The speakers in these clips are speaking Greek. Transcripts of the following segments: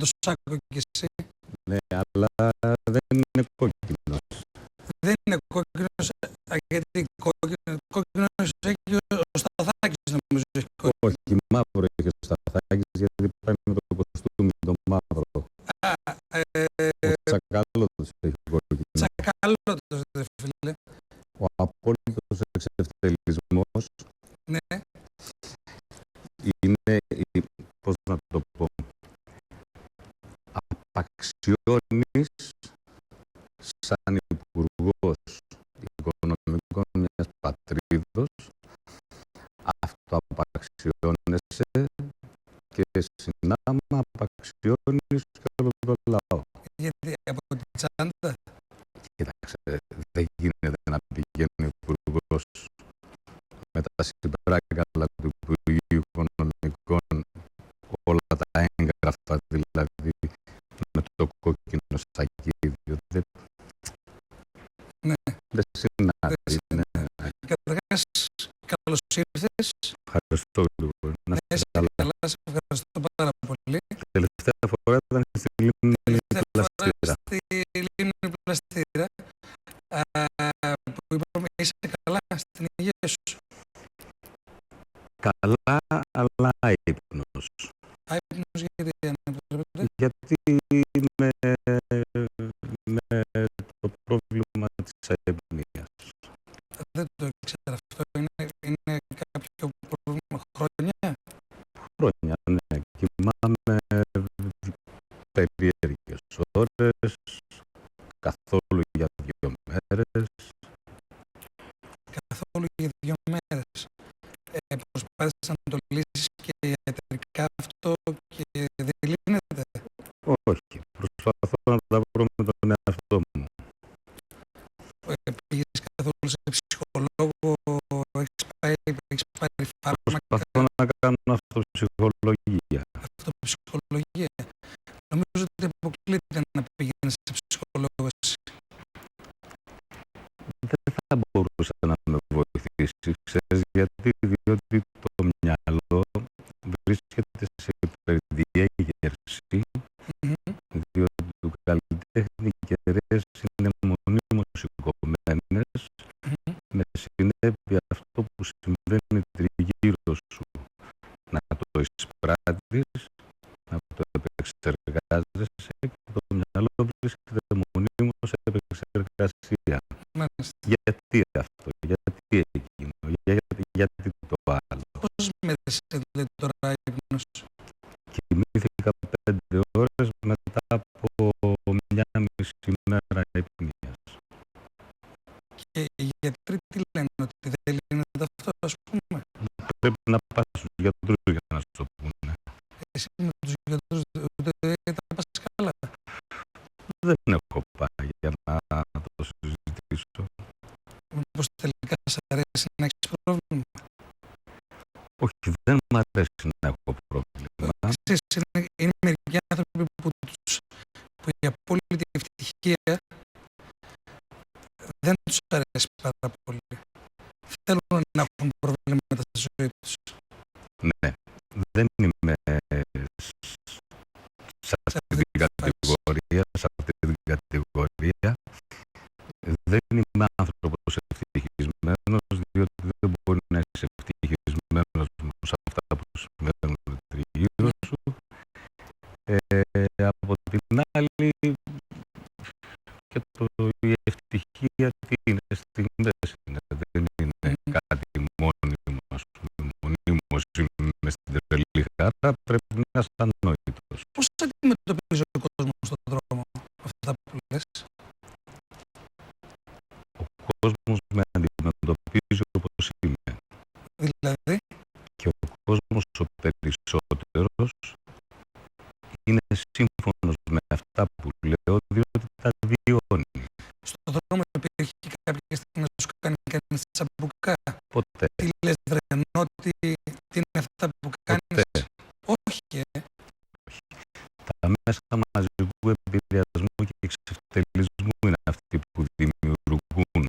το σάκο κι εσύ. Ναι, αλλά δεν είναι κόκκινος. Δεν είναι κόκκινος, γιατί κόκκινος έχει ο Σταθάκης, νομίζω. Όχι, μαύρο έχει ο Σταθάκης, γιατί πάει με το κοστούμι, το μαύρο. Ο Τσακαλώτος έχει κόκκινο. Τσακαλώτος, δε φίλε. Ο απόλυτος εξευτελισμός, ναι, είναι, πώς να το πω, απαξιώνεις σαν υπουργός οικονομικών μιας πατρίδος, αυτοαπαξιώνεσαι και συνάμα απαξιώνεις και όλο το λαό. Γιατί από την τσάντα. Κοίταξε, δεν γίνεται να πηγαίνει ο υπουργός με τα συμπράγκαλα του Υπουργείου Οικονομικών, όλα τα έγγραφα δηλαδή, με το κόκκινο σακίδιο. Ναι. Δεν συνάδει. Καταρχάς, καλώς ήρθες. Ευχαριστώ λίγο. Να είσαι καλά, σε ευχαριστώ πάρα πολύ. Τελευταία φορά ήταν στη Λίμνη Πλαστήρα. Στη Λίμνη Πλαστήρα, που είπαμε είσαι καλά στην υγεία σου. Καλά, αλλά άϊπνος. Άϊπνος γιατί ανέπρεπε. Γιατί με το πρόβλημα της αϊπνίας. Δεν το ήξερα αυτό. Είναι κάποιο πρόβλημα χρόνια. Χρόνια, ναι. Κοιμάμαι περίεργες ώρες, καθόλου για 2 μέρες. Καθόλου για 2 μέρες. Προσπάθησες να το λύσεις και ιατρικά αυτό και δεν λύνεται. Όχι. Προσπαθώ να τα βρω με τον εαυτό μου. Πήγες καθόλου σε ψυχολόγο, έχεις πάρει φάρμακα. Προσπαθώ να κάνω αυτοψυχολογία. Αυτοψυχολογία. Νομίζω ότι αποκλείται να πηγαίνεις σε ψυχολόγο εσύ. Δεν θα μπορούσε να με βοηθήσει, ξέρεις γιατί, διότι το μυαλό βρίσκεται σε υπερδιέγερση, διότι του καλλιτέχνη οι κεραίες είναι μονίμως σηκωμένες, με συνέπεια αυτό που συμβαίνει τριγύρω σου να το εισπράττεις, να το επεξεργάζεσαι και το μυαλό βρίσκεται μονίμως σε επεξεργασία. Γιατί αυτό, γιατί εκείνο, γιατί το άλλο. Πόσες μέρες έδωσε τώρα ύπνος? Κοιμήθηκα 5 ώρες μετά από 1,5 μέρα ύπνιας. Και οι γιατροί τι λένε, ότι δεν λύνεται αυτό, ας πούμε? Πρέπει να πας στους γιατρούς για να σου το πούνε. Εσύ με τους γιατρούς δεν τα πας καλά? Δεν έχω πάει για να το συζητήσω. Μήπως τελικά σ' αρέσει να έχεις πρόβλημα? Όχι, δεν μ' αρέσει να έχω πρόβλημα. Ξέρεις, είναι μερικοί άνθρωποι που η απόλυτη ευτυχία δεν τους αρέσει πάρα πολύ. Θέλουν να έχουν προβλήματα στη ζωή τους. Ναι, δεν είμαι σε αυτή την κατηγορία, δεν είμαι άνθρωπος ευτυχισμένος, διότι δεν μπορεί να είσαι ευτυχισμένος σε αυτά που συμβαίνουν τριγύρω σου. Από την άλλη, και η ευτυχία τι είναι, στιγμές είναι, δεν είναι κάτι μόνιμο, ας πούμε, μονίμως είμαι στην τρελή χαρά, πρέπει να είσαι ανόητος. Πώς αντιμετωπίζει ο κόσμος στον δρόμο αυτά που λες? Ο κόσμος με αντιμετωπίζει όπως είμαι. Δηλαδή? Και ο κόσμος ο περισσότερος είναι σύμφωνος με αυτά που λέω, διότι τα βιώνει. Στον δρόμο υπήρχε και κάποια στιγμή να σου κάνει κανείς τσαμπουκά? Ποτέ. Τι λες βρενό, τι είναι αυτά που κάνεις? Ποτέ. Όχι. Τα μέσα μαζικού επηρεασμού και εξευτελισμού είναι αυτοί που δημιουργούν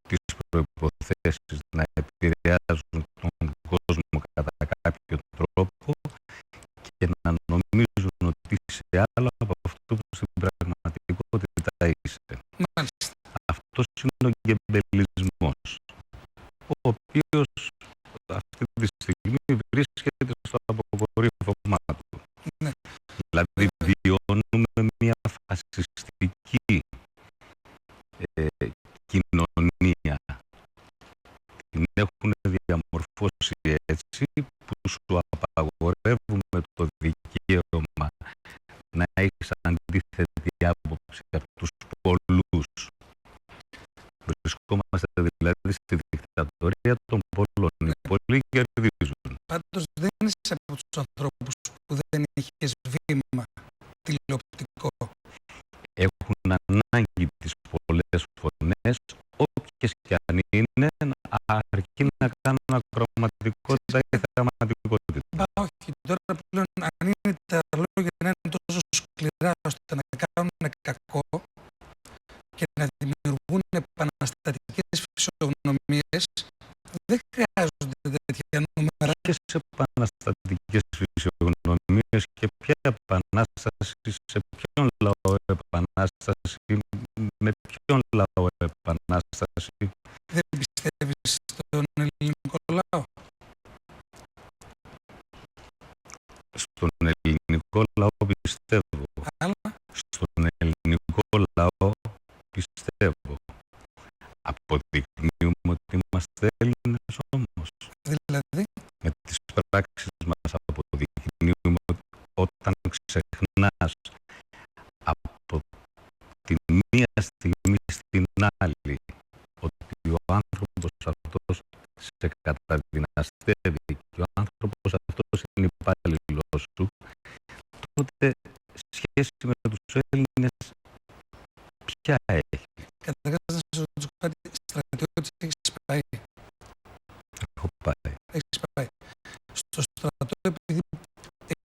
τις προϋποθέσεις να επηρεάζουν τον κόσμο κατά κάποιο τρόπο και να νομίζουν ότι είσαι άλλο από αυτό που στην πραγματικότητα είσαι. Μάλιστα. Αυτός είναι ο γκεμπελισμός, ο οποίος αυτή τη στιγμή βρίσκεται στο αποκορύφωμά του. Ναι. Δηλαδή βιώνουμε μια φασιστική κοινωνία. Την έχουν διαμορφώσει έτσι που σου απαγορεύουμε το δικαίωμα να έχεις αντίθετη άποψη από τους πολλούς. Βρισκόμαστε δηλαδή στη δικτατορία των πολλών. Οι πολλοί κερδίζουν. Πάντως δεν είσαι από τους ανθρώπους που δεν είχες βήμα τηλεοπτικό. Έχουν ανάγκη τις πολλές φωνές, όποιες και αν είναι, αρκεί να κάνουν ακροματικότητα ή θεαματικότητα. Όχι, τώρα πλέον αν είναι τα λόγια να είναι τόσο σκληρά ώστε να κάνουν κακό και να δημιουργούν επαναστατικές φυσιογνωμίες, δεν χρειάζονται τέτοια νούμερα. Ποιες επαναστατικές φυσιογνωμίες και ποια επανάσταση, σε ποιον λαό επανάσταση, με ποιον λαό επανάσταση? Δεν πιστεύεις στον ελληνικό λαό? Στον ελληνικό λαό πιστεύω. Αλλά Στον ελληνικό λαό πιστεύω. Αποδεικνύουμε ότι είμαστε Έλληνες όμως. δηλαδή, Με τις πράξεις μας αποδεικνύουμε ότι όταν ξεχνάς από τη μία στιγμή στην άλλη ότι ο άνθρωπος αυτός σε καταδυναστεύει και ο άνθρωπος αυτός είναι υπάλληλος σου, τότε σχέση με τους Έλληνες ποια έχει? καταρχάς να σου ρωτήσω κάτι, στρατιώτης έχεις πάει? Έχω πάει. Έχεις πάει. Στο στρατό, επειδή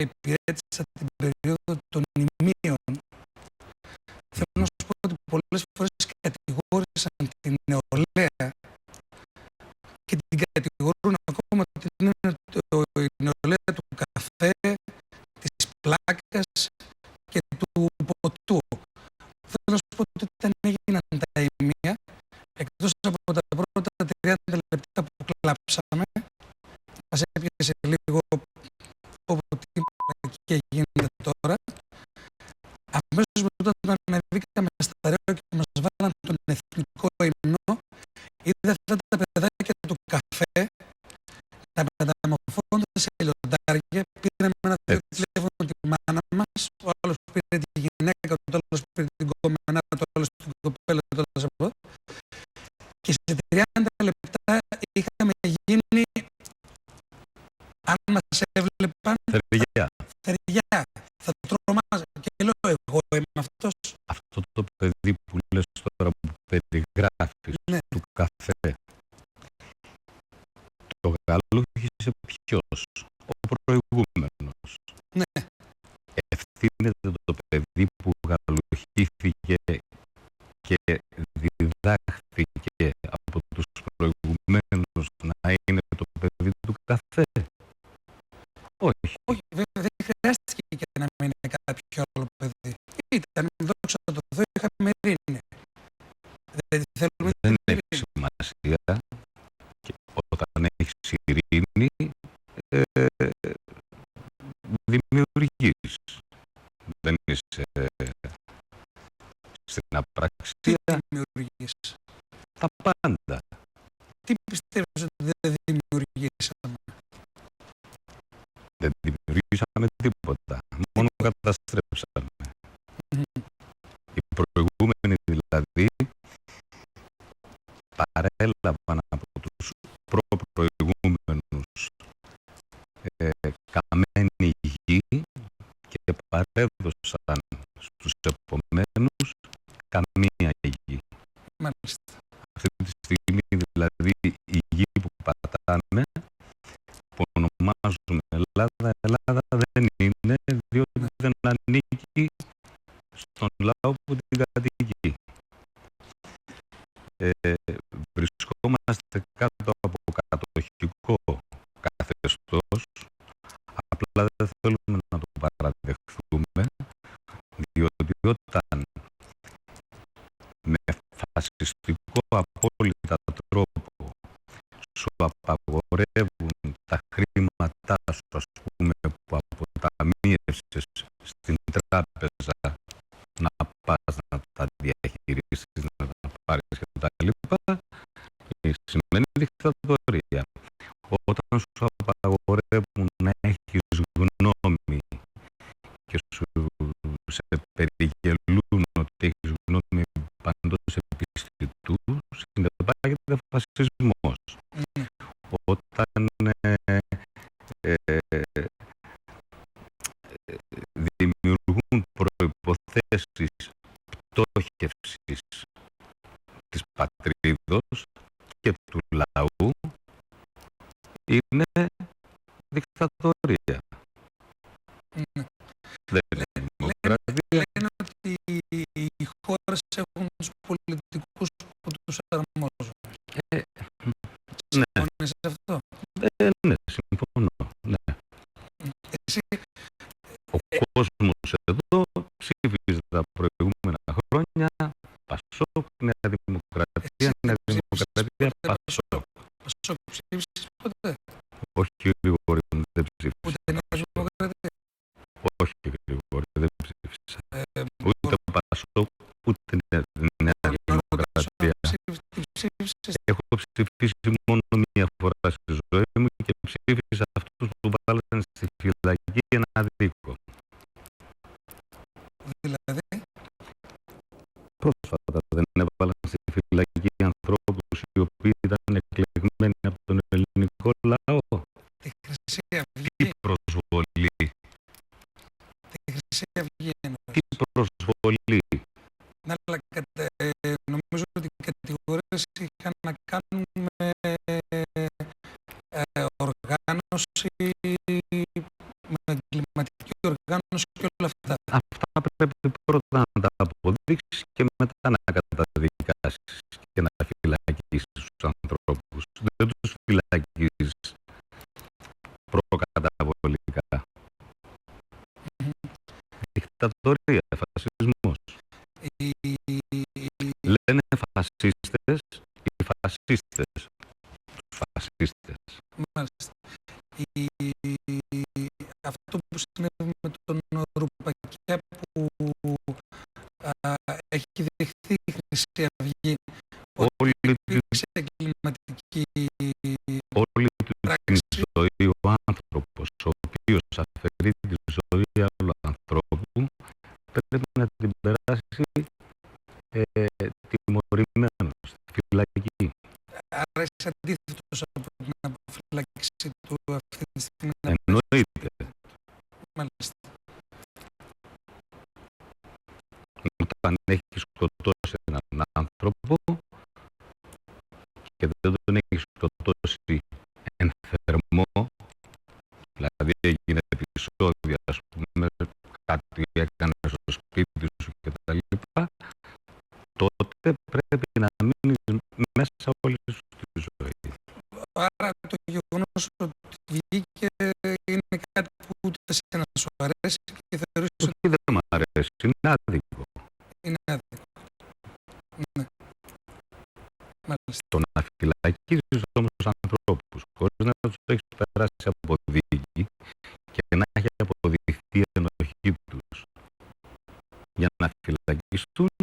υπηρέτησα την περίοδο των ημείων, θέλω να σου πω ότι πολλές φορές κατηγόρησαν την νεολαία και την κατηγορούν ακόμα ότι είναι η νεολαία του καφέ, της πλάκας και του ποτού. Θέλω να σου πω ότι όταν έγιναν τα ημεία, εκτός από τα πρώτα 30 λεπτά που κλάψαμε, μας έπιασε λίγο τι και γίνεται τώρα. Αμέσως μετά όταν ανεβήκαμε στα ρέω και μας βάλαν τον εθνικό ύμνο, είδα αυτά τα παιδάκια του καφέ να μεταμορφώνονται σε λιοντάρια. Πήραμε ένα τηλέφωνο τη μάνα μας, ο άλλος πήρε τη γυναίκα, ο άλλος πήρε την κομμενά, ο άλλος την κοπέλα, ο άλλος από. Και σε 30 λεπτά είχαμε γίνει, αν μας έβλεπαν, θεριά. Θα τρομάζα. Και λέω, εγώ είμαι αυτός. Αυτό το παιδί που λες τώρα, που περιγράφεις, Ναι. του καφέ, το γαλούχησε ποιος? Ο προηγούμενος. Ναι. Ευθύνεται το παιδί που γαλουχήθηκε και διδάχθηκε από τους προηγουμένους να είναι το παιδί του καφέ? Όχι. Όχι, βέβαια δεν χρειάστηκε και να μην είναι κάποιο άλλο παιδί. Ήταν, δόξα τω Θεώ, είχαμε ειρήνη. Δεν έχει σημασία. Και όταν έχεις ειρήνη, δημιουργείς. Δεν είσαι στην απραξία. Τι δημιουργείς? Τα πάντα. Τι πιστεύεις ότι δεν δημιουργήσαμε? Δεν δημιουργήσαμε τίποτα. Μόνο καταστρέψαμε. Οι προηγούμενοι δηλαδή παρέλαβαν από τους προπροηγούμενους καμένη γη και παρέδωσαν στους επομένους καμία γη. Μάλιστα. Αυτή τη στιγμή δηλαδή η γη που πατάμε, που ονομάζουμε Ελλάδα, Ελλάδα δεν είναι, διότι δεν ανήκει στον λαό που την κατοικεί. Βρισκόμαστε κάτω από κατοχικό καθεστώς, απλά δεν θέλουμε να το παραδεχθούμε, σου απαγορεύουν τα χρήματά σου, ας πούμε, που αποταμίευσες στην τράπεζα, να πας να τα διαχειρίσεις, να τα πάρεις και τα λοιπά, σημαίνει δικτατορία. Όταν σου απαγορεύουν να έχεις γνώμη και σε περιγελούν ότι έχεις γνώμη παντός επιστητού, συνεπάγεται φασισμός. Όταν δημιουργούν προϋποθέσεις πτώχευσης της πατρίδος και του λαού, είναι δικτατορία. Δεν είναι δημοκρατία. Λένε ότι οι χώρες έχουν τους πολιτικούς που τους αρμόζουν. Συμφωνείς σε αυτό? Ναι, συμφωνώ. Ναι. Εσύ... Ο κόσμος εδώ ψήφιζε τα προηγούμενα χρόνια Πασόκ, Νέα Δημοκρατία, Νέα Δημοκρατία, Πασόκ. Πασόκ ψήφισες ποτέ? Όχι, Γρηγόρη, δεν ψήφισα. Ούτε Νέα Δημοκρατία? Όχι, Γρηγόρη, δεν ψήφισα. Ούτε Πασόκ, ούτε Νέα Δημοκρατία. Έχω ψηφίσει μόνο μία φορά στη ζωή μου και ψήφισα αυτούς που βάλαν στη φυλακή ένα δίκο. Δηλαδή? Πρόσφατα δεν έβαλαν στη φυλακή ανθρώπους οι οποίοι ήταν εκλεγμένοι από τον ελληνικό λαό. Τη Χρυσή Αυγή. Τι προσβολή. Τη Χρυσή Αυγή εννοείς. Τι προσβολή. Ναι, αλλά νομίζω ότι οι κατηγορίες είχαν να κάνουν με οργάνωση, με εγκληματική οργάνωση και όλα αυτά. Αυτά πρέπει πρώτα να τα αποδείξεις και μετά να καταδικάσεις και να φυλακίσεις τους ανθρώπους. Δεν τους φυλακίσεις προκαταβολικά. Δικτατορία, φασισμός. Λένε φασίστες, οι φασίστες, τους φασίστες. Μάλιστα. Αυτό που συνέβη με τον Ρουπακιά που έχει δεχθεί η Χρυσή Αυγή, ότι υπήρξε εγκληματική πράξη. Την ζωή ο άνθρωπος, ο οποίος αφαιρεί τη ζωή άλλου ανθρώπου, πρέπει να την περάσει τιμωρημένο στη φυλακή. Άρα είσαι αντίθετος από την αποφυλάκηση του αυτή τη στιγμή? Εννοείται. Μάλιστα. Όταν έχει σκοτώσει έναν άνθρωπο και δεν τον έχει σκοτώσει εν θερμό, δηλαδή έγινε επεισόδια, ας πούμε, κάτι έκανε στο σπίτι σου κτλ., τότε πρέπει να μείνεις μέσα όλη σου τη ζωή. Άρα το γεγονός ότι βγήκε είναι κάτι που ούτε εσένα σου αρέσει και θεωρείς ότι... Όχι, δεν μου αρέσει, είναι άδικο. Είναι άδικο. Ναι. Μάλιστα. Το να φυλακίζεις όμως ανθρώπους χωρίς να τους έχεις περάσει από δίκη και να έχει αποδειχθεί η ενοχή τους για να φυλακιστούν,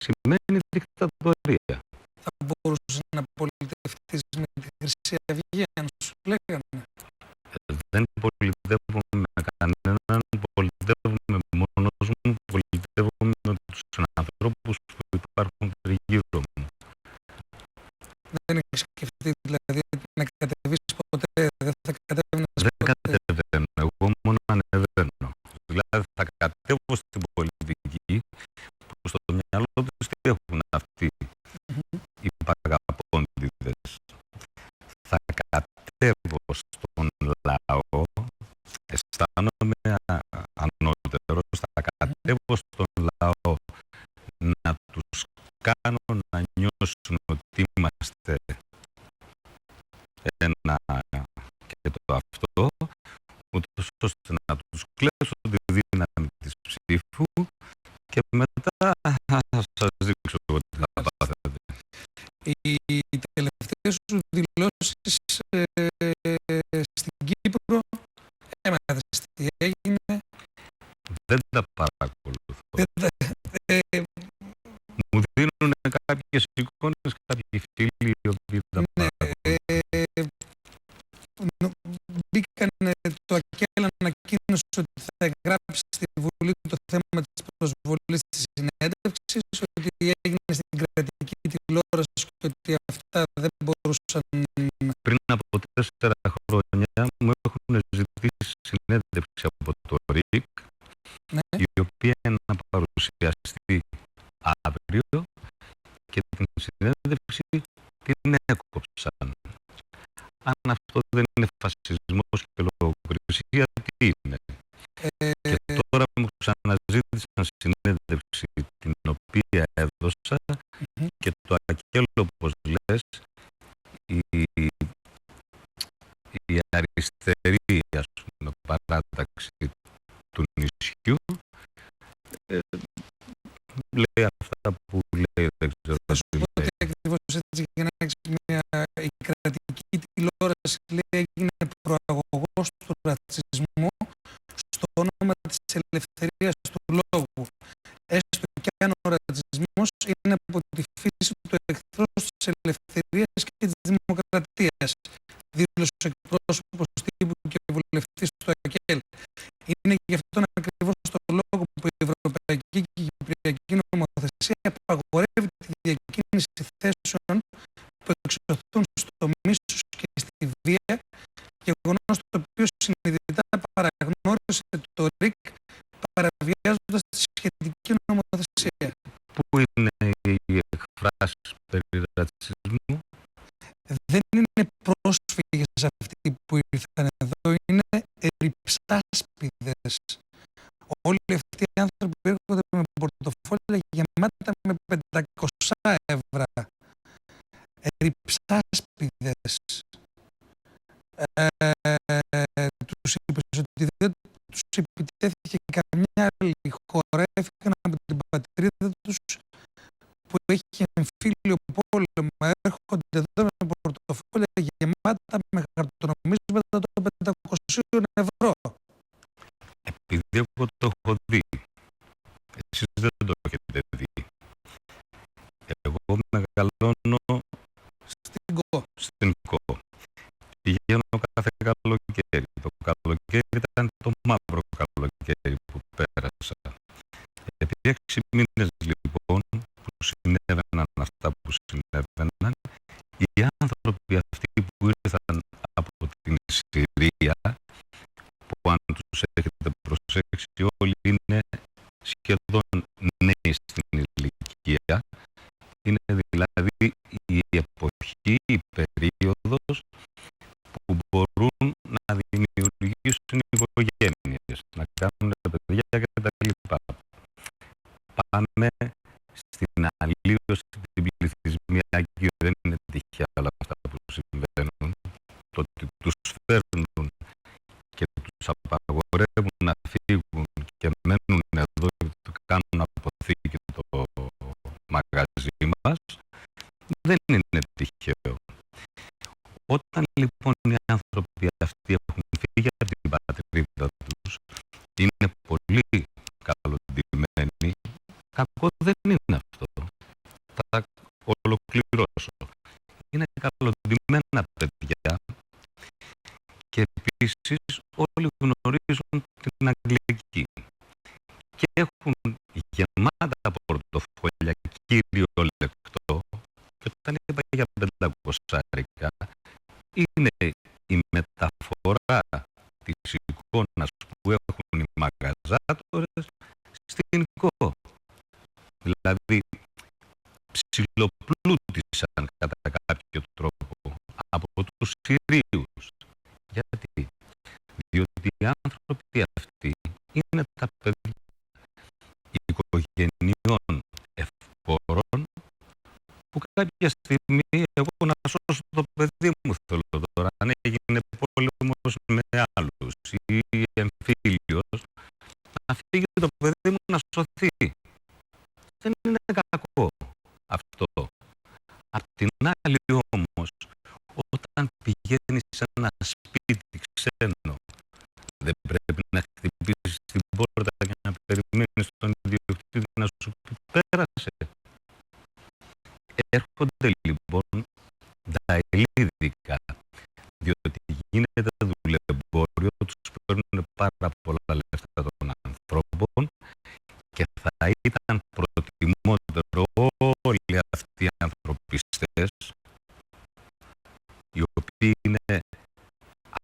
σημαίνει δικτατορία. Θα μπορούσες να πολιτευτείς με τη Χρυσή Αυγή, αν σου λέγανε? Δεν πολιτεύομαι με κανέναν, πολιτεύομαι μόνος μου, πολιτεύομαι με τους ανθρώπους που υπάρχουν τριγύρω μου. Δεν έχεις σκεφτεί δηλαδή να κατεβείς ποτέ? Δεν θα κατέβαινες ποτέ? Δεν κατεβαίνω, εγώ μόνο ανεβαίνω. Δηλαδή θα κατέβω στην πολιτική που στο μυαλό τους τι έχουν αυτοί οι παγαπώντιδες. Θα κατέβω στον λαό, αισθάνομαι ανώτερος, θα κατέβω στον λαό να τους κάνω να νιώσουν ότι είμαστε ένα και το αυτό, ούτως ώστε να τους κλέψω τη δύναμη της ψήφου και μετά θα σας δείξω ότι θα πάθετε. Οι τελευταίες σου δηλώσεις στην Κύπρο, έμαθες τι έγινε? Δεν τα παρακολουθώ. Δεν Μου δίνουν κάποιες εικόνες, κάποιοι φίλοι οι οποίοι τα παρακολουθούν. Μπήκανε το ΑΚΕΛ, ανακοίνωσε ότι θα εγγράψει στη Βουλή το θέμα της προσβολής της συνέντευξης, ότι έγινε στην κρατική τηλεόραση και ότι αυτά δεν μπορούσαν. Πριν από 4 χρόνια μου έχουν ζητήσει συνέντευξη από το ΡΙΚ, Ναι. η οποία είναι να παρουσιαστεί αύριο, και την συνέντευξη την έκοψαν. Αν αυτό δεν είναι φασισμός και λογοκρισία, τι είναι? Και τώρα μου ξαναζήτησαν συνέντευξη την οποία έδωσα και το ΑΚΕΛ, όπως λες, η αριστερή, ας πούμε, παράταξη του νησιού, λέει αυτά που λέει, δεν ξέρω τι λέει. Ότι ακριβώς έτσι, για να έχεις η κρατική τηλεόραση, λέει, έγινε προαγωγός του ρατσισμού στο όνομα της ελευθερίας του λόγου. Έστω και αν ο ρατσισμός είναι από τη φύση του εχθρός της ελευθερίας και της δημοκρατίας, δήλωσε ο εκπρόσωπος τύπου και βουλευτής του ΑΚΕΛ. Είναι γι' αυτόν ακριβώς το λόγο που η Ευρωπαϊκή και η Κυπριακή νομοθεσία απαγορεύει τη διακίνηση θέσεων που εξωθούν στο μίσος και στη βία, γεγονός το οποίο συνειδητά παραγνώρισε το ΡΙΚ, παραβιάζοντας τη σχετική νομοθεσία. Πού είναι οι εκφράσεις περί ρατσισμού? Δεν είναι πρόσφυγες αυτοί που ήρθαν εδώ, είναι ρυψάσπιδες. Όλοι αυτοί οι άνθρωποι έρχονται με πορτοφόλια γεμάτα με 500 ευρώ. Ρυψάσπιδες. Τους είπες ότι δεν τους επιτέθηκε καμιά άλλη χώρα, έφυγαν από την πατρίδα τους που έχει εμφύλιο πόλεμο, έρχονται εδώ με πορτοφόλια γεμάτα με χαρτονομίσματα των 500 ευρώ. Επειδή εγώ το έχω δει, εσείς δεν το έχετε δει. Εγώ μεγαλώνω στην ΚΟ. Πηγαίνω κάθε καλοκαίρι. Το καλοκαίρι ήταν το μαύρο καλοκαίρι που πέρασα. Επί 6 μήνες λοιπόν που συνέβαιναν αυτά που συνέβαιναν, οι άνθρωποι αυτοί που ήρθαν από την Συρία, που αν τους έχετε προσέξει όλοι είναι σχεδόν νέοι στην ηλικία, είναι δηλαδή η εποχή, η περίοδος που μπορούν να δημιουργήσουν οικογένειες, να κάνουν παιδιά κτλ. Πάμε στην αλλίωση, την πληθυσμιακή, δεν είναι τυχαία όλα αυτά που συμβαίνουν. Το ότι τους φέρνουν και τους απαγορεύουν να φύγουν και μένουν εδώ και το κάνουν αποθήκη το μαγαζί μας, δεν είναι τυχαίο. Όταν λοιπόν οι άνθρωποι αυτοί έχουν φύγει από την πατρίδα τους, είναι πολύ καλοντημένοι. Κακό δεν είναι αυτό. Θα ολοκληρώσω. Είναι καλοντημένα παιδιά και επίσης όλοι γνωρίζουν την αγγλική και έχουν γεμάτα πορτοφόλια κυριολεκτό, και όταν είπα για 500 είναι η μεταφορά της εικόνας που έχουν οι μαγαζάτορες στην ΚΟ. Δηλαδή ψιλοπλούτησαν κατά κάποιο τρόπο από τους Συρίους. Γιατί? Διότι οι άνθρωποι αυτοί είναι τα παιδιά οικογενειών ευπόρων που κάποια στιγμή εγώ να σώσω το παιδί μου θέλω τώρα, αν έγινε πόλεμος με άλλους ή εμφύλιος, να φύγει το παιδί μου να σωθεί. Δεν είναι κακό αυτό. την άλλη όμως, όταν πηγαίνεις σε ένα σπίτι ξένο, δεν πρέπει να χτυπήσεις την πόρτα για να περιμένεις τον ιδιοκτήτη να σου πει πέρασε. Έρχονται λοιπόν τα ελληνικά, διότι γίνεται δουλεμπόριο, τους παίρνουν πάρα πολλά λεφτά των ανθρώπων και θα ήταν προτιμότερο όλοι αυτοί οι ανθρωπιστές, οι οποίοι είναι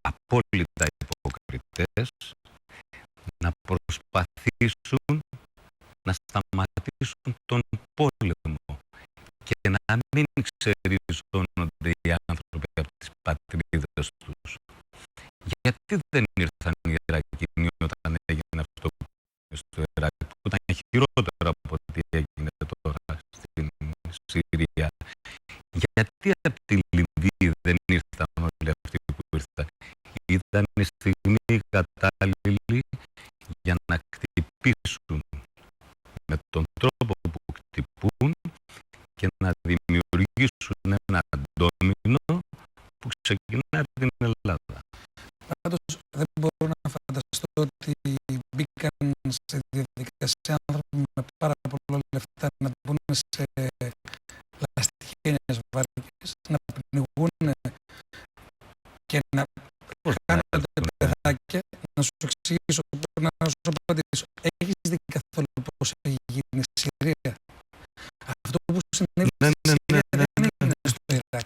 απόλυτα υποκριτές, να προσπαθήσουν να σταματήσουν τον πόλεμο και να μην ξεριζώνονται οι άνθρωποι από τις πατρίδες τους. Γιατί δεν ήρθαν οι Ιρακινοί όταν έγινε αυτό στο Ιράκ, που ήταν χειρότερο από ό,τι έγινε τώρα στην Συρία? Γιατί από τη Λιβύη δεν ήρθαν όλοι αυτοί που ήρθαν? Ήταν η στιγμή κατάλληλη για να χτυπήσουν με τον τρόπο που χτυπούν και να δημιουργήσουν ένα ντόμινο που ξεκινάει από την Ελλάδα. Πάντως δεν μπορώ να φανταστώ ότι μπήκαν σε διαδικασία άνθρωποι με πάρα πολλά λεφτά να μπουν σε λαστιχένιες βάρκες, να πνιγούν και να κάνουν παιδάκια. Να σου εξηγήσω, να σου απαντήσω. Έχεις δει καθόλου πώς έχει γίνει η Συρία? Αυτό που συνέβη στη Συρία δεν έγινε στο Ιράκ.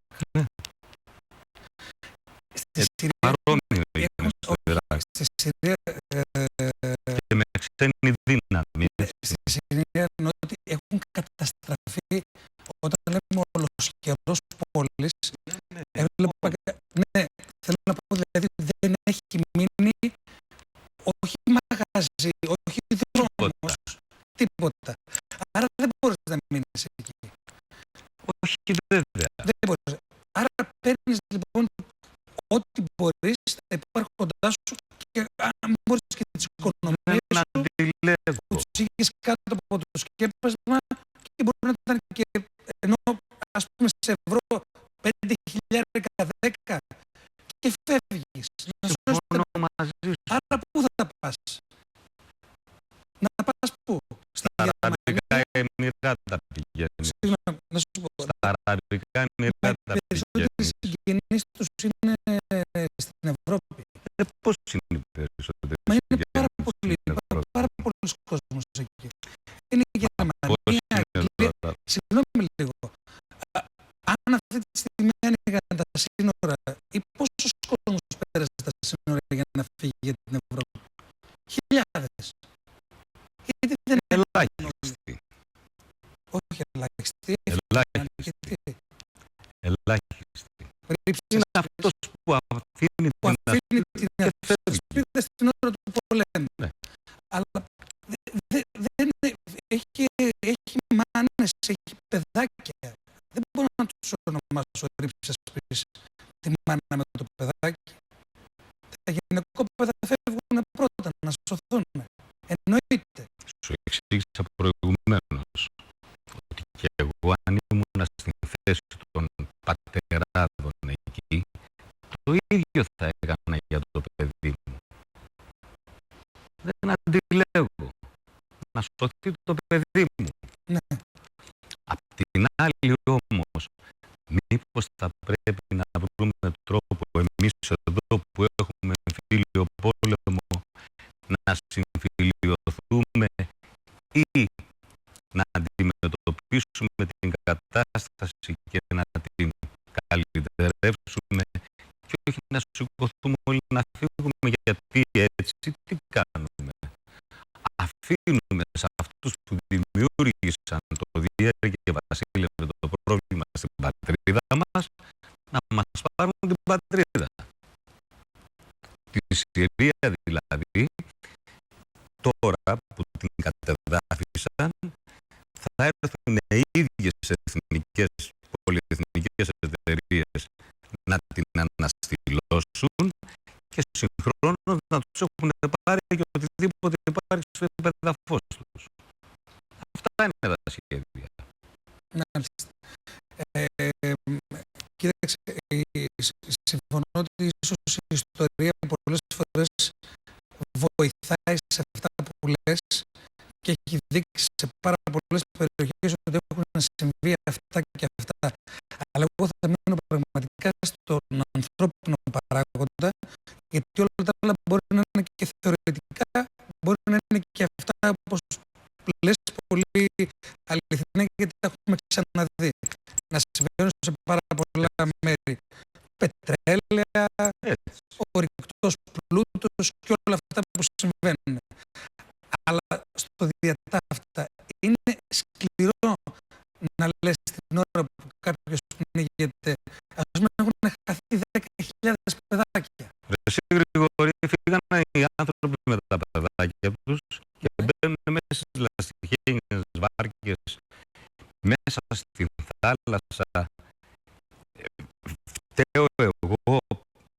Στη Συρία στη Συρία και με ξένη δύναμη. Στη Συρία ότι έχουν καταστραφεί, όταν λέμε ολοσχερός πόλης, ναι, θέλω να πω, δηλαδή δεν έχει μείνει όχι μαγαζί, όχι δρόμος, τίποτα. Άρα δεν μπορείς να μείνεις εκεί. Όχι βέβαια. Δεν μπορείς. Άρα παίρνεις λοιπόν ό,τι μπορείς να υπάρχει κοντά σου και αν μπορείς και τις οικονομίες σου που τους είχες κάτω από το σκέπασμα και μπορεί να ήταν και, ενώ ας πούμε σε ευρώ 5.000, 10 και φεύγεις. Άρα πού θα πας? Να πας πού? Στα Αραβικά Εμιράτα πηγαίνεις. Να σου πω. Στα Αραβικά Εμιράτα πηγαίνεις. Περισσότεροι συγγενείς τους είναι στην Ευρώπη. Πώς είναι οι περισσότεροι? Μα είναι πάρα πολλοί κόσμος εκεί. Είναι η Γερμανία, Αγγλία. Συγγνώμη λίγο. Αν αυτή τη στιγμή άνοιγαν τα σύνορα, ή πόσος κόσμος πέρασε τα σύνορα για να φύγει για την Ευρώπη? Χιλιάδες. Γιατί δεν είναι ελάχιστοι? Όχι ελάχιστοι. Ελάχιστοι. Ελάχιστοι. Είναι αυτός που αφήνει την σπίτι στην ώρα του πολέμου. Ναι. Αλλά έχει μάνες, έχει παιδάκια. Δεν μπορώ να τους ονομάσω ρίψες πίσω τη μάνα με το παιδάκι. Τα γυναικόπαιδα φεύγουν πρώτα να σωθούν. Εννοείται. Σου εξήγησα προηγουμένως ότι και εγώ αν ήμουν στην θέση των πατεράδων εκεί, το ίδιο θα έκανα για το παιδί μου. Δεν αντιλέγω. Να σωθεί το παιδί μου. Ναι. Απ' την άλλη όμως, μήπως θα πρέπει να βρούμε τρόπο εμείς εδώ που έχουμε εμφύλιο πόλεμο να συμφιλιωθούμε ή να αντιμετωπίσουμε την κατάσταση και να την καλυτερεύσουμε και όχι να σηκωθούμε όλοι να φύγουμε, γιατί έτσι τι κάνουμε? Αφήνουμε σε αυτούς που δημιούργησαν το διέρη βασίλευε το πρόβλημα στην πατρίδα μας να μας πάρουν την πατρίδα. Τη Συρία δηλαδή, τώρα που την κατεδάφισαν, θα έρθουν οι ίδιες εθνικές, πολυεθνικές εταιρείες να την αναστηλώσουν και συγχρόνως να τους έχουν πάρει και οτιδήποτε υπάρχει στο επεδαφός τους. Αυτά είναι τα σχέδια. Μάλιστα. κοίταξε, συμφωνώ ότι ίσως η ιστορία πολλές φορές βοηθάει σε αυτά που λες και έχει δείξει σε πάρα πολλές περιοχές ότι έχουν συμβεί αυτά και αυτά. Αλλά εγώ θα μείνω πραγματικά στον ανθρώπινο παράγοντα, γιατί όλα τα άλλα μπορεί να είναι και θεωρητικά, μπορεί να είναι και αυτά όπως λες πολύ αληθινά, γιατί τα έχουμε ξαναδεί να συμβαίνουν σε πάρα πολλά μέρη. Πετρέλαια, ορυκτός πλούτος και όλα αυτά που συμβαίνουν. Αλλά στο διατάφτα είναι σκληρό να λες την ώρα που κάποιος πνίγεται, ας πούμε, έχουν χαθεί 10.000 παιδάκια. Εσύ, Γρηγόρη, φύγανε οι άνθρωποι με τα παιδάκια τους και μπαίνουν μέσα στις λαστιχένιες βάρκες, μέσα στην θάλασσα. Φταίω εγώ,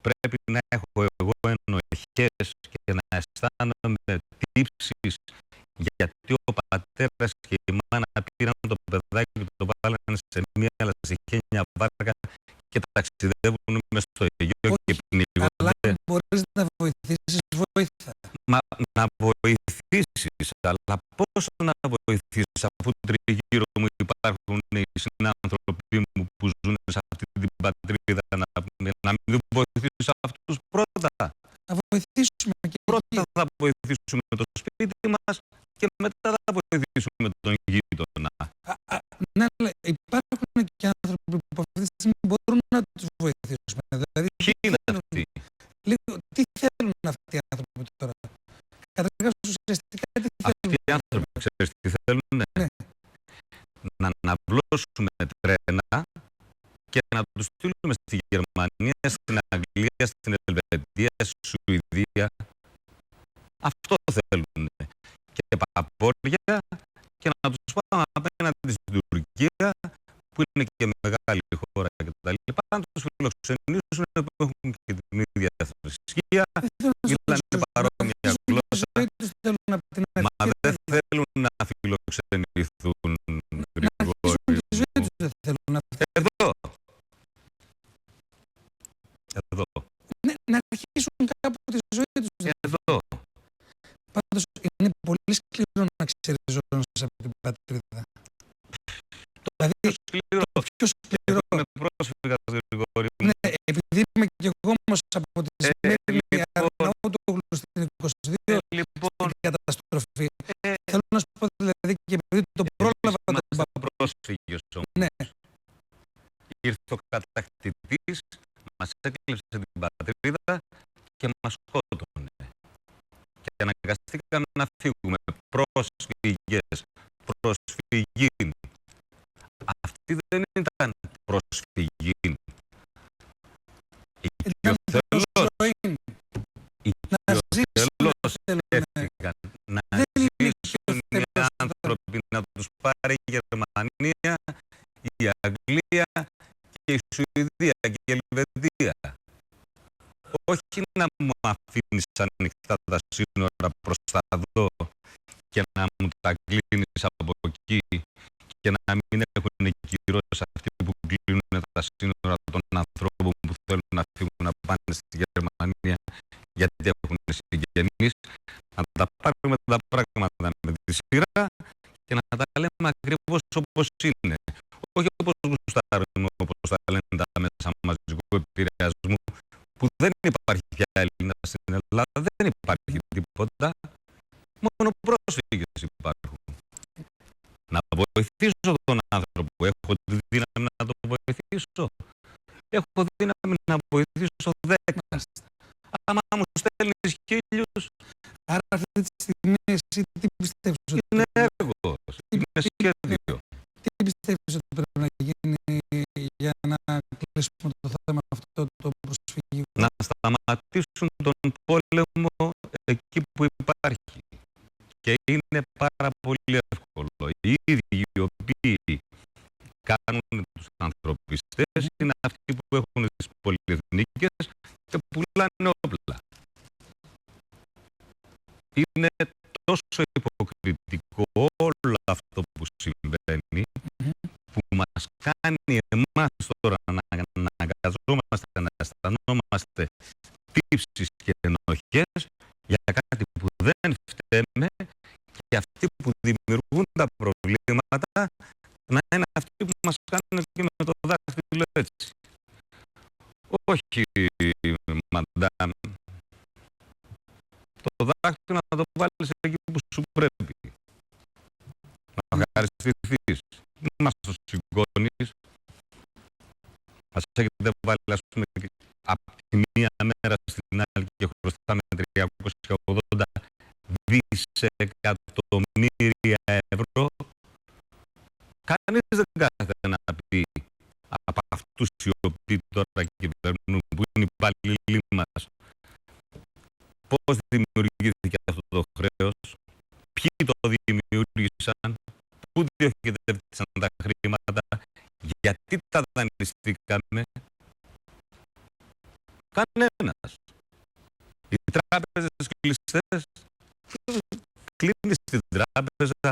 πρέπει να έχω εγώ ενοχές και να αισθάνομαι τύψεις, γιατί ο πατέρας και η μάνα πήραν το παιδάκι και το βάλανε σε μια λαστιχένια βάρκα και ταξιδεύουν μες στο Αιγαίο και πνίγονται. Αλλά αν μπορείς να βοηθήσεις, βοήθα. Μα να βοηθήσεις, αλλά πώς να βοηθήσεις, αφού τριγύρω μου υπάρχουν οι συνάνθρωποι μου που ζουν σε αυτή την πατρίδα, να μην βοηθήσεις αυτούς πρώτα. Να βοηθήσουμε και πρώτα θα βοηθήσουμε το σπίτι μας και μετά θα βοηθήσουμε τον γείτονα. Ναι, αλλά υπάρχουν και άνθρωποι που αυτή τη στιγμή μπορούν να τους βοηθήσουμε. Δηλαδή, ποιοι είναι αυτοί? Λίγο, τι θέλουν αυτοί οι άνθρωποι τώρα? Καταρχάς, ουσιαστικά τι θέλουν? Αυτοί οι άνθρωποι, ξέρεις τι θέλουν? Ναι. Να αναβλώσουμε τρένα και να τους στείλουμε στη Γερμανία, στην Αγγλία, στην Ελβετία, στη Σουηδία. Αυτό θέλουν. Και παπόρια, και να τους πάμε απέναντι στην Τουρκία, που είναι και μεγάλη χώρα κτλ. Να τους φιλοξενήσουν, που έχουν και την ίδια θρησκεία, μιλάνε παρόμοια γλώσσα. Μα δεν θέλουν να φιλοξενηθούν, Γρηγόρη μου. Εδώ. Ναι, να αρχίσουν κάπου τη ζωή τους. Εδώ. Πάντως είναι πολύ σκληρό να ξεριζώνεσαι από την πατρίδα. Δηλαδή, το πιο σκληρό. Είμαι πρόσφυγας, Γρηγόρη μου. Ναι, επειδή είμαι κι εγώ όμως από τη Σμύρνη, Αρναούτογλου στην 22, στην καταστροφή. Θέλω να σου πω, δηλαδή, και επειδή το πρόλαβα τον παπά. Πρόσφυγες όμως. Ναι. Ήρθε ο κατακτητής, μας έκλειψε την πατρίδα και μας σκότωνε. Και αναγκαστήκαμε να φύγουμε. Πρόσφυγες, προσφυγήν. Αυτή δεν ήταν προσφυγή. Οικειοθελώς έφυγαν. Να ζήσουν οι άνθρωποι, να τους πάρει η Γερμανία, η Αγγλία και η Σουηδία και η Ελβετία. Όχι να μου αφήνεις ανοιχτά τα σύνορα προς τα δω και να μου τα κλείνεις από εκεί και να μην έχουν κυρώσει αυτοί που κλείνουν τα σύνορα των ανθρώπων που θέλουν να φύγουν να πάνε στη Γερμανία γιατί έχουν συγγενείς. Να τα πάρουμε τα πράγματα με τη σειρά και να τα λέμε ακριβώς όπως είναι. Όχι όπως γουστάρουμε, όπως τα λένε τα μέσα μαζικού επηρεασμού, που δεν υπάρχει πια Έλληνα στην Ελλάδα, δεν υπάρχει τίποτα. Μόνο πρόσφυγες υπάρχουν. Να βοηθήσω τον άνθρωπο. Έχω τη δύναμη να τον βοηθήσω. Έχω δύναμη να βοηθήσω 10. Άμα μου στέλνεις 1000... Άρα αυτή τη στιγμή εσύ τι πιστεύεις ότι... Είναι έργο, είναι σχέδιο. Τι πιστεύεις ότι πρέπει να γίνει για να κλείσουμε το θέμα αυτό το προσφυγικό? Να σταματήσουν τον πόλεμο εκεί που υπάρχει. Και είναι πάρα πολύ εύκολο. Οι ίδιοι οι οποίοι κάνουν τους ανθρωπιστές είναι αυτοί που έχουν τις πολυεθνικές και πουλάνε όπλα. Είναι τόσο υποκριτικό όλο αυτό που συμβαίνει που μας κάνει εμάς τώρα να αναγκαζόμαστε, να αισθανόμαστε τύψεις και ενοχές για κάτι που δεν φταίμε, και αυτοί που δημιουργούν τα προβλήματα να είναι αυτοί που μας κάνουν και με το δάχτυλο έτσι. Όχι, μαντάμ. Το δάχτυλο να το βάλεις εκεί που σου πρέπει. Να ευχαριστηθείς. Είμαστε στους συγγόνεις. Μας έχετε βάλει, ας πούμε, από τη μία μέρα στην άλλη και χρωστάμε 380 δισεκατομμύρια ευρώ. Κανείς δεν κάθεται να πει από αυτούς οι οποίοι τώρα κυβερνούν, που είναι οι υπαλλήλοι μας, πώς δημιουργήθηκε αυτό το χρέος, ποιοι το δημιούργησαν, πού διοχετεύτησαν τα χρήματα, γιατί τα δανειστήκαμε. Κανένας. Οι τράπεζες κλειστές, κλείνεις την τράπεζα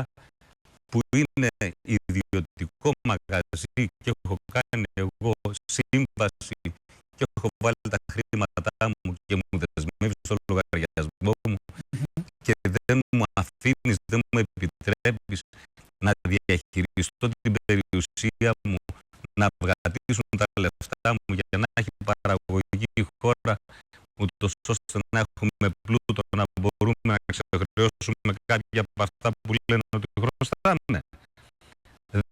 που είναι ιδιωτικό μαγαζί και έχω κάνει εγώ σύμβαση και έχω βάλει τα χρήματά μου και μου δεσμεύεις το λογαριασμό μου και δεν μου αφήνεις, δεν μου επιτρέπεις να διαχειριστώ την περιουσία μου, να βγατήσουν τα λεφτά μου για να έχει παραγωγή η χώρα, ούτως ώστε να έχουμε πλούτο, να μπορούμε να ξεχρεώσουμε κάποια από αυτά που λένε ότι χρωστάνε.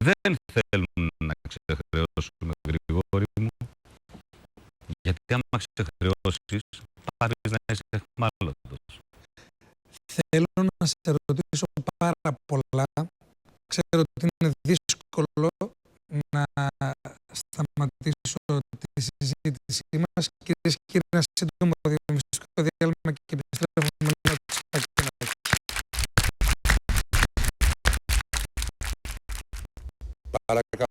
Δεν θέλουν να ξεχρεώσουμε, Γρηγόρη μου, γιατί άμα ξεχρεώσεις, πάρεις να είσαι εχμάλωτος. Θέλω να σε ρωτήσω πάρα πολλά. Ξέρω ότι είναι δύσκολο να σταματήσω τη συζήτησή μας. Κυρίες και κύριοι, ένα σύντομο διαφημιστικό διάλειμμα και επιστρέφουμε με ένα τσακάκι. Παρακαλώ.